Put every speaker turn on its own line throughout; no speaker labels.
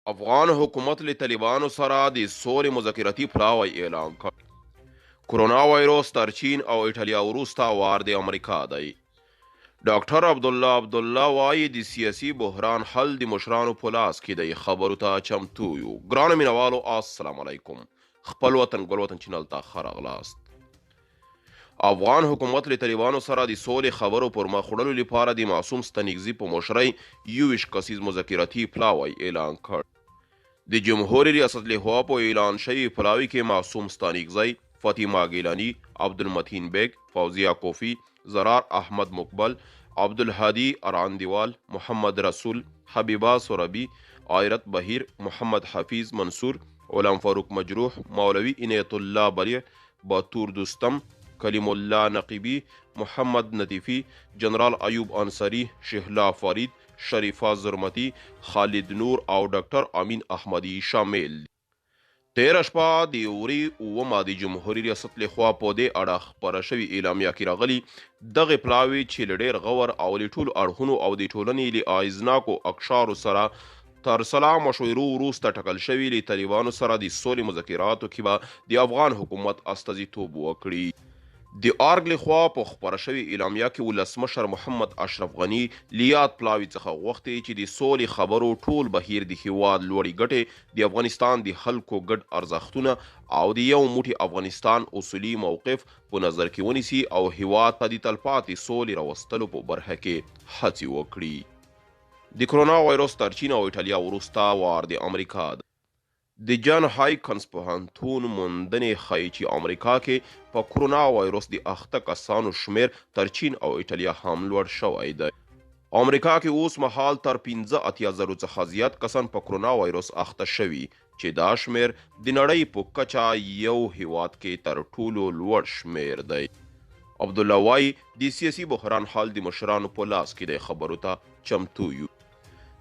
افغان حکومت له طالبانو سره د سولې مذاکراتي پلاوی اعلان کړ. کرونا وایروس تر چین او ایټالیا وروسته وار د امریکا دی. ډاکټر عبدالله وایي د سیاسي بحران حل د مشرانو په لاس کې دی. خبرو ته چمتو یو. ګرانو مینوالو السلام علیکم. خپل وطن ګل وطن چینل ته ښه راغلاست. افغان حکومت له طالبانو سره د سولې خبرو پر مخ وړلو لپاره د معصوم ستانکزي په مشرۍ 21 کسیز مذاکراتي پلاوی اعلان کړ. د جمهوریت ریاست لخوا په اعلان شوي پلاوي کې معصوم ستانکزی، فاطمه گیلانی، عبدالمتین بیگ، فوزیه کوفی، زرار احمد مقبل، عبدالهادي اراندیوال، محمد رسول، حبیبه سوربی، آیرت بهیر، محمد حفیظ منصور، غلام فاروق مجروح، مولوی عنایت الله بلیع، باتور دوستم، کلیم الله نقیبی، محمد نتیفی، جنرال ایوب انصاری، شهلا فرید، شریفه زرمتی، خالد نور او ډاکټر امین احمدی شامل دي. تیره شپه د یوري اومه د جمهوري ریاست لخوا په دې اړه خپره شوي اعلامیه کې راغلي دغې پلاوي چې له ډېر غور او له ټولو اړخونو او د ټولنې له اغېزناکو اقشارو سره تر سلا مشورو وروسته ټاکل شوي له طالبانو سره د سولې مذاکراتو کې به د افغان حکومت استازیتوب وکړي. د آرګ لخوا په خپره شوي اعلامیه کې ولسمشر محمد اشرف غني له یاد پلاوي څخه غوښتي چې د سولې خبرو ټول بهیر د هیواد لوړې ګټې، د افغانستان د خلکو ګډ ارزښتونه او د یو موټی افغانستان اصولي موقف په نظر کې ونیسي او هیواد ته د تلپاتې سولې راوستلو په برخه کې هڅې وکړي. د کرونا وایروس تر چین او ایټالیا وروسته وار د امریکا ده. د جان هایکنز پوهنتون موندنې ښیي چې امریکا کې په کرونا وایروس د اخته کسانو شمیر تر چین او ایټالیا هم لوړ شوی دی. امریکا کې اوس مهال تر 85,000 څخه زیات کسان په کرونا وایروس اخته شوي چې دا شمیر د نړۍ په کچه یو هیواد کې تر ټولو لوړ شمیر دی. عبدالله وایي د سیاسي بحران حل د مشرانو په لاس کې دی. خبرو ته چمتو یو.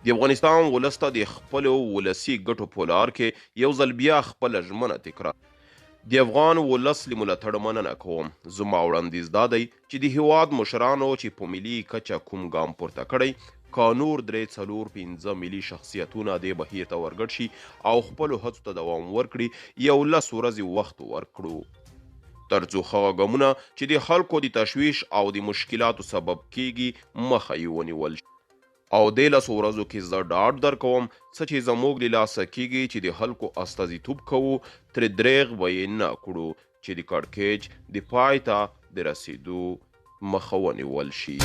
د افغانستان ولس ته د خپلو ولسي ګټو په لار کې یو ځل بیا خپله ژمنه تکرار. د افغان ولس له ملاتړ مننه کوم. زما وړاندیز دا دی چې د هیواد مشرانو چې په ملي کچه کوم ګام پورته کړی که نور 3-4-5 ملي شخصیتونه دې بهیر ته ورګډ شي او خپلو هڅو ته دوام ورکړي، 11 ورځې وخت ورکړو تر څو هغه ګامونه چې د خلکو د تشویش او د مشکلاتو سبب کیږي مخه یې ونیول شي. او دې 10 ورځو کې زه ډاډ درکوم څه چې زموږ له لاسه کیږي چې د خلکو استازیتوب کوو، ترې دریغ به یې نه کړو چې د کړکېچ د پای ته د رسېدو مخه ونیول شي.